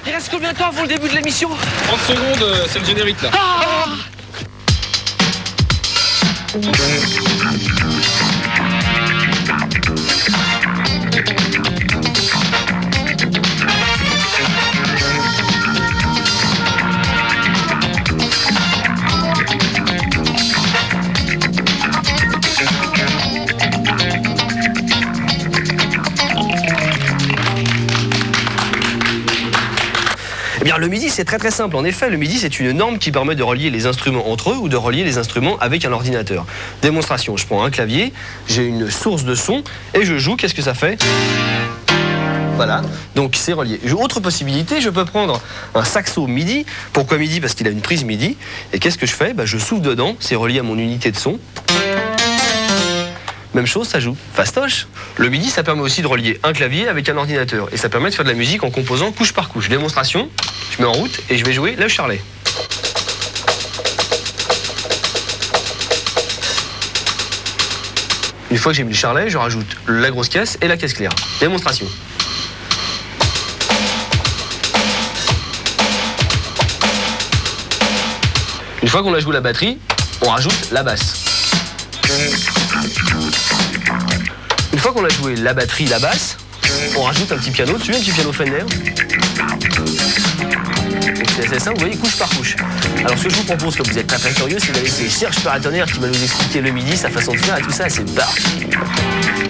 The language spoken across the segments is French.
Il reste combien de temps avant le début de l'émission? 30 secondes, c'est le générique là. Eh bien, le MIDI, c'est très très simple. En effet, le MIDI, c'est une norme qui permet de relier les instruments entre eux ou de relier les instruments avec un ordinateur. Démonstration, je prends un clavier, j'ai une source de son et je joue, qu'est-ce que ça fait? Voilà, donc c'est relié. Autre possibilité, je peux prendre un saxo MIDI. Pourquoi MIDI? Parce qu'il a une prise MIDI. Et qu'est-ce que je fais? Je souffle dedans, c'est relié à mon unité de son. Même chose, ça joue. Fastoche. Le MIDI, ça permet aussi de relier un clavier avec un ordinateur. Et ça permet de faire de la musique en composant couche par couche. Démonstration, je mets en route et je vais jouer le charlet. Une fois que j'ai mis le charlet, je rajoute la grosse caisse et la caisse claire. Démonstration. Une fois qu'on a joué la batterie, on rajoute la basse. Une fois qu'on a joué la batterie, la basse, on rajoute un petit piano dessus, un petit piano Fender. C'est assez simple, vous voyez, couche par couche. Alors ce que je vous propose, comme vous êtes très très curieux, c'est d'aller chez Serge Paratonnerre qui va nous expliquer le MIDI, sa façon de faire et tout ça, c'est parti.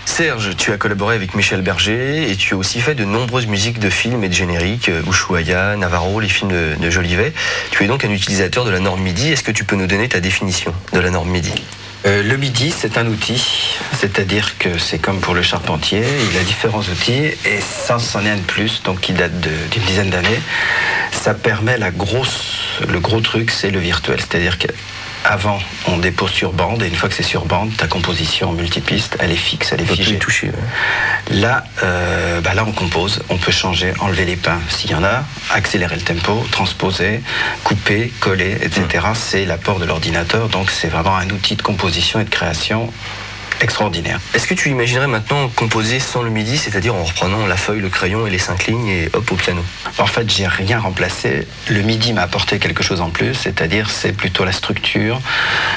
Serge, tu as collaboré avec Michel Berger et tu as aussi fait de nombreuses musiques de films et de génériques, Ushuaïa, Navarro, les films de Jolivet. Tu es donc un utilisateur de la norme MIDI. Est-ce que tu peux nous donner ta définition de la norme MIDI? Le MIDI, c'est un outil, c'est-à-dire que c'est comme pour le charpentier, il a différents outils et ça, c'en est un de plus, donc qui date d'une dizaine d'années. Ça permet le gros truc, c'est le virtuel, c'est-à-dire qu'avant, on dépose sur bande et une fois que c'est sur bande, ta composition en multipiste, elle est fixe, elle est figée. Toucher, ouais. Là, là, on compose, on peut changer, enlever les pins s'il y en a, accélérer le tempo, transposer, couper, coller, etc. C'est l'apport de l'ordinateur, donc c'est vraiment un outil de composition et de création extraordinaire. Est-ce que tu imaginerais maintenant composer sans le MIDI, c'est-à-dire en reprenant la feuille, le crayon et les 5 lignes et hop au piano? En fait, j'ai rien remplacé. Le MIDI m'a apporté quelque chose en plus, c'est-à-dire c'est plutôt la structure.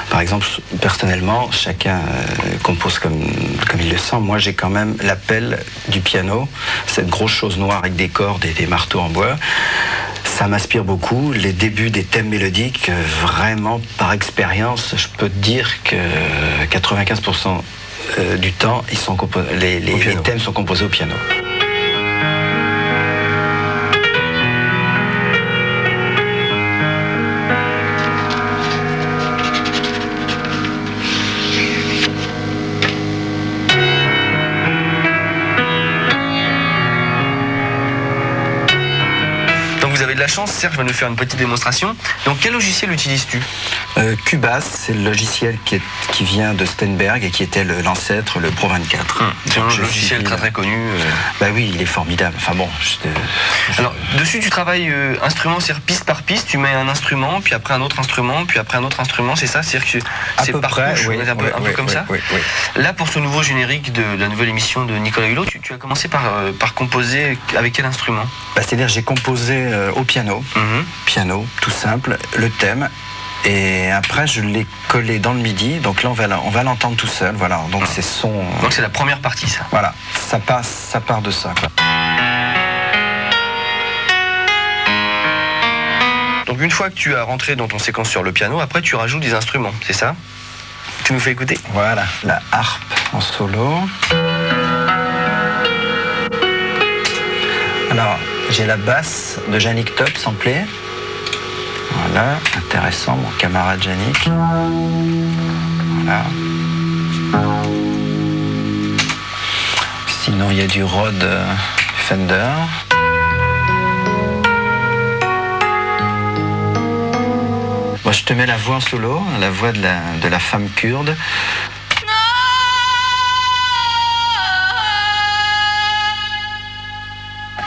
Par exemple, personnellement, chacun compose comme il le sent. Moi, j'ai quand même l'appel du piano, cette grosse chose noire avec des cordes et des marteaux en bois. Ça m'inspire beaucoup. Les débuts des thèmes mélodiques, vraiment par expérience, je peux te dire que 95% du temps, les thèmes sont composés au piano. Vous avez de la chance, Serge va nous faire une petite démonstration. Donc quel logiciel utilises-tu? Cubase, c'est le logiciel qui vient de Steinberg et qui était l'ancêtre, le Pro 24. C'est un logiciel très très connu. Bah oui, il est formidable. Enfin bon. Alors dessus tu travailles instrument, c'est-à-dire piste par piste, tu mets un instrument, puis après un autre instrument, puis après un autre instrument, c'est ça? C'est-à-dire que c'est par couche, oui, un peu comme ça. Oui. Là pour ce nouveau générique de la nouvelle émission de Nicolas Hulot, tu as commencé par composer avec quel instrument? C'est-à-dire j'ai composé au piano, piano tout simple, le thème. Et après, je l'ai collé dans le MIDI. Donc là, on va l'entendre tout seul. Voilà. Donc c'est son. Donc c'est la première partie, ça. Voilà. Ça part de ça, quoi. Donc une fois que tu as rentré dans ton séquence sur le piano, après tu rajoutes des instruments, c'est ça? Tu nous fais écouter? Voilà. La harpe en solo. Alors, j'ai la basse de Yannick Top samplée. Voilà, intéressant, mon camarade Yannick. Voilà. Sinon, il y a du Rode Fender. Moi, je te mets la voix en solo, la voix de la femme kurde.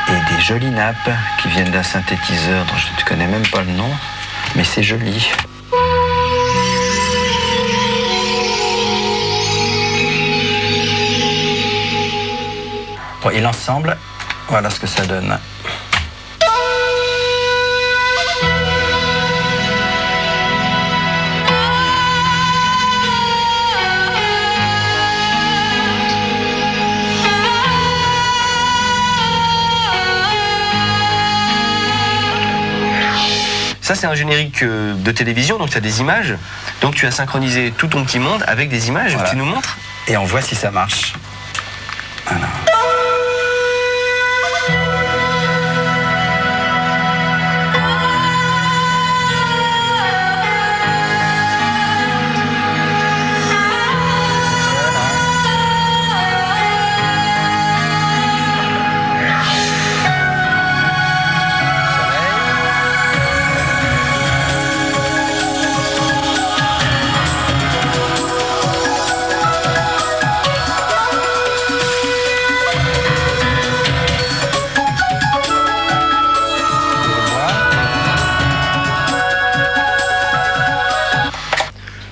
Et des jolies nappes qui viennent d'un synthétiseur dont je ne connais même pas le nom, mais c'est joli. Bon, et l'ensemble, voilà ce que ça donne. Ça, c'est un générique de télévision, donc tu as des images. Donc tu as synchronisé tout ton petit monde avec des images. Voilà. Tu nous montres? Et on voit si ça marche. Voilà.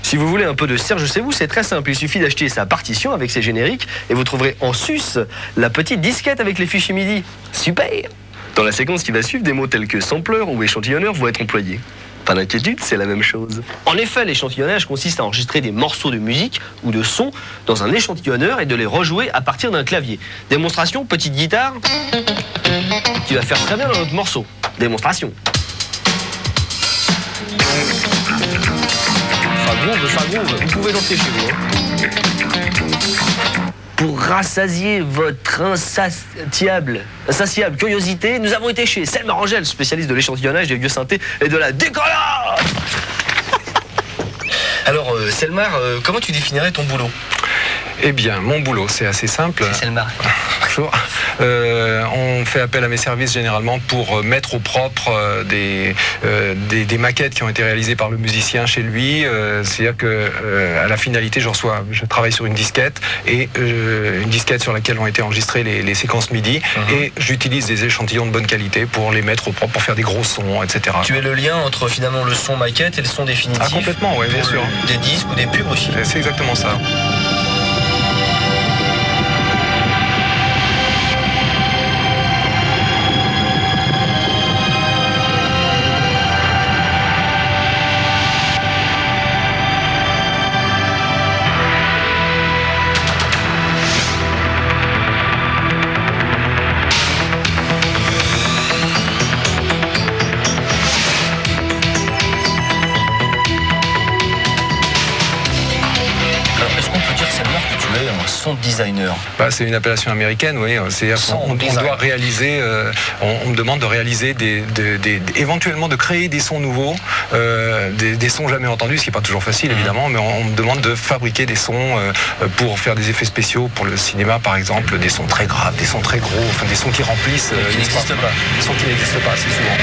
Si vous voulez un peu de Serge C'est vous, c'est très simple. Il suffit d'acheter sa partition avec ses génériques et vous trouverez en sus la petite disquette avec les fichiers MIDI. Super! Dans la séquence qui va suivre, des mots tels que sampleur ou échantillonneur vont être employés. Pas d'inquiétude, c'est la même chose. En effet, l'échantillonnage consiste à enregistrer des morceaux de musique ou de son dans un échantillonneur et de les rejouer à partir d'un clavier. Démonstration, petite guitare qui va faire très bien dans notre morceau. Démonstration. Ça groove, vous pouvez danser chez vous. Pour rassasier votre insatiable curiosité, nous avons été chez Selmar Angel, spécialiste de l'échantillonnage des vieux synthés et de la décollage. Alors, Selmar, comment tu définirais ton boulot? Eh bien, mon boulot, c'est assez simple. C'est Selmar. Bonjour. On fait appel à mes services généralement pour mettre au propre des maquettes qui ont été réalisées par le musicien chez lui. C'est-à-dire que à la finalité, je travaille sur une disquette et une disquette sur laquelle ont été enregistrées les séquences MIDI et j'utilise des échantillons de bonne qualité pour les mettre au propre, pour faire des gros sons, etc. Tu es le lien entre finalement le son maquette et le son définitif. Ah, complètement, oui, bien sûr. Des disques ou des pubs aussi. C'est exactement ça. Son designer. Bah, c'est une appellation américaine, oui. C'est-à-dire qu'on doit réaliser, on me demande de réaliser éventuellement de créer des sons nouveaux, des sons jamais entendus, ce qui n'est pas toujours facile évidemment, mais on me demande de fabriquer des sons pour faire des effets spéciaux pour le cinéma par exemple, des sons très graves, des sons très gros, enfin des sons qui remplissent. Qui n'existent pas. Des sons qui n'existent pas assez souvent.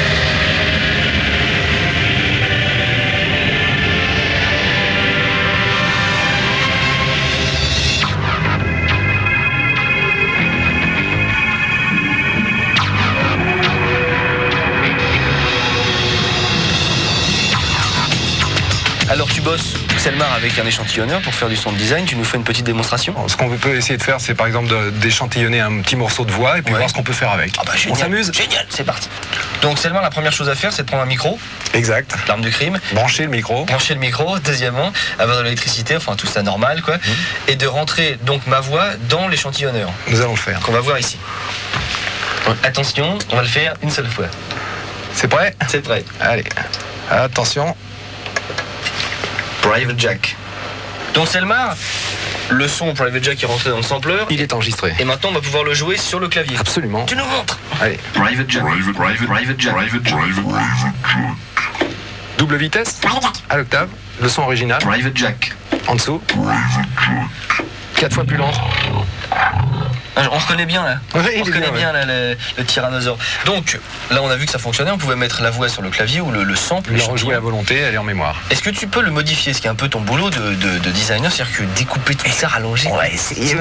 Alors tu bosses, Selmar, avec un échantillonneur pour faire du sound design. Tu nous fais une petite démonstration? Ce qu'on peut essayer de faire, c'est par exemple d'échantillonner un petit morceau de voix et puis voir ce qu'on peut faire avec. Ah bah, génial, on s'amuse? Génial, c'est parti. Donc Selmar, la première chose à faire, c'est de prendre un micro. Exact. L'arme du crime. Brancher le micro. Brancher le micro. Deuxièmement, avoir de l'électricité, enfin tout ça normal quoi. Et de rentrer donc ma voix dans l'échantillonneur. Nous allons le faire. Qu'on va voir ici. Attention, on va le faire une seule fois. C'est prêt? C'est prêt. Allez, attention. Private Jack. Donc Selmar, le son Private Jack est rentré dans le sampler. Il est enregistré. Et maintenant on va pouvoir le jouer sur le clavier. Absolument. Tu nous montres. Allez. Private Jack. Private Jack. Double vitesse. À l'octave. Le son original. Private Jack. En dessous. 4 fois plus lent. On reconnaît bien là. Oui, on reconnaît bien là, le tyrannosaure. Donc là on a vu que ça fonctionnait, on pouvait mettre la voix sur le clavier ou le sample. La rejouer à volonté, elle est en mémoire. Est-ce que tu peux le modifier, ce qui est un peu ton boulot de designer, c'est-à-dire que découper tout ça, rallonger. On va essayer.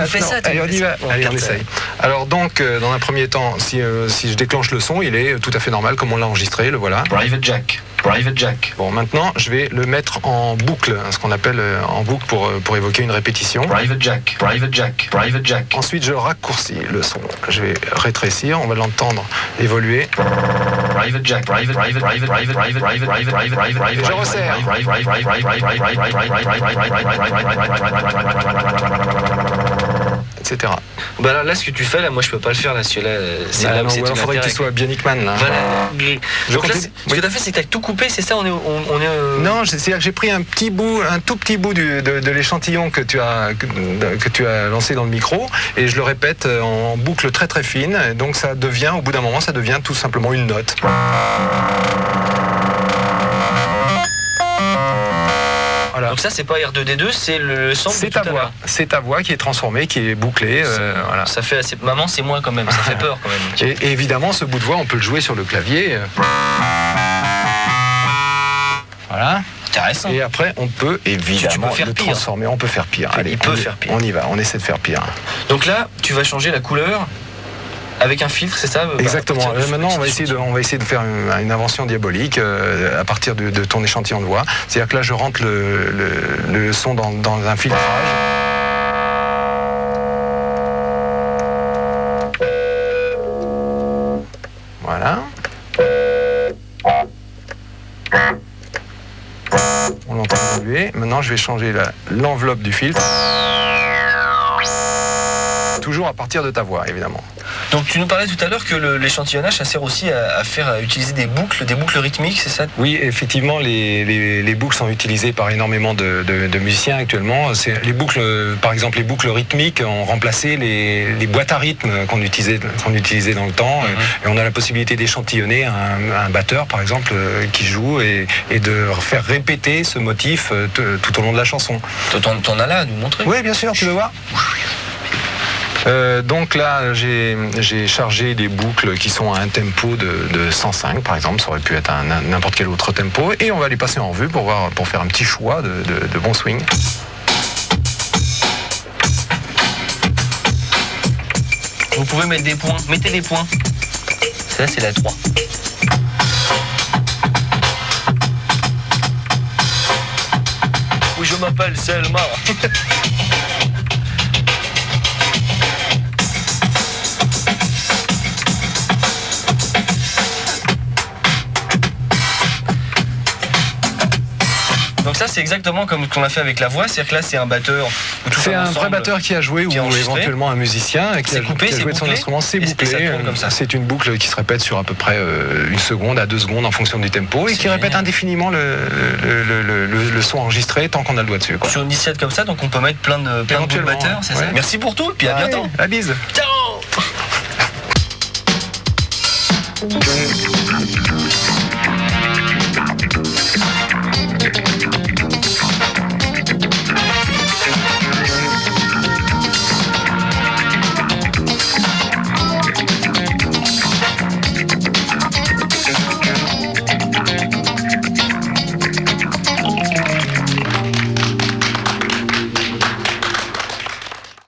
Allez, on y va. Allez, on essaye. Alors donc, dans un premier temps, si je déclenche le son, il est tout à fait normal comme on l'a enregistré, le voilà. Private Jack. Private Jack. Bon, maintenant, je vais le mettre en boucle, ce qu'on appelle en boucle pour évoquer une répétition. Private Jack. Private Jack. Private Jack. Ensuite, je raccourcis le son. Je vais rétrécir, on va l'entendre évoluer. Private Jack. Private Private Private Private Private Private Private Private Private. Je resserre. Etc. Bah là, ce que tu fais, là, moi, je peux pas le faire, là, celui-là, c'est là où c'est Il faudrait que tu sois bien Hickman, là. Voilà. Je Donc là, continue. ce que tu as fait, c'est que tu as tout coupé, c'est ça? On est Non, c'est-à-dire que j'ai pris un tout petit bout de l'échantillon que tu as lancé dans le micro et je le répète en boucle très très fine. Et donc ça devient, au bout d'un moment, ça devient tout simplement une note. Voilà. Donc ça, c'est pas R2D2, c'est le sample. C'est ta voix. C'est ta voix qui est transformée, qui est bouclée. Voilà. Ça fait assez... Maman, c'est moi quand même, ça fait peur quand même. Et évidemment, ce bout de voix, on peut le jouer sur le clavier. Voilà. Intéressant. Et après, on peut évidemment faire le pire. transformer. On peut faire pire. Allez, peut faire pire. On y va. On essaie de faire pire. Donc là, tu vas changer la couleur avec un filtre, c'est ça? Exactement. Maintenant, on va essayer de faire une invention diabolique à partir de ton échantillon de voix. C'est-à-dire que là, je rentre le son dans un filtrage. Voilà. On l'entend évoluer. Maintenant, je vais changer l'enveloppe du filtre. Toujours à partir de ta voix, évidemment. Donc tu nous parlais tout à l'heure que l'échantillonnage, ça sert aussi à utiliser des boucles rythmiques, c'est ça? Oui, effectivement, les boucles sont utilisées par énormément de musiciens actuellement. Les boucles, par exemple, les boucles rythmiques ont remplacé les boîtes à rythme qu'on utilisait dans le temps. Et on a la possibilité d'échantillonner un batteur, par exemple, qui joue et de faire répéter ce motif tout au long de la chanson. T'en as là à nous montrer? Oui, bien sûr, tu veux voir? Donc là, j'ai chargé des boucles qui sont à un tempo de 105 par exemple, ça aurait pu être n'importe quel autre tempo, et on va les passer en revue pour faire un petit choix de bon swing. Vous pouvez mettre des points, mettez des points. Ça, c'est la 3. Oui, je m'appelle Selma. Donc ça, c'est exactement comme qu'on a fait avec la voix, c'est-à-dire que là, c'est un batteur. C'est un vrai batteur qui a joué, ou éventuellement un musicien qui a joué de son instrument. C'est bouclé. C'est une boucle qui se répète sur à peu près 1 seconde à 2 secondes en fonction du tempo et qui répète indéfiniment le son enregistré tant qu'on a le doigt dessus. Sur une disquette comme ça, donc on peut mettre plein de batteurs, c'est ça? Merci pour tout, et puis à bientôt. La bise. Ciao.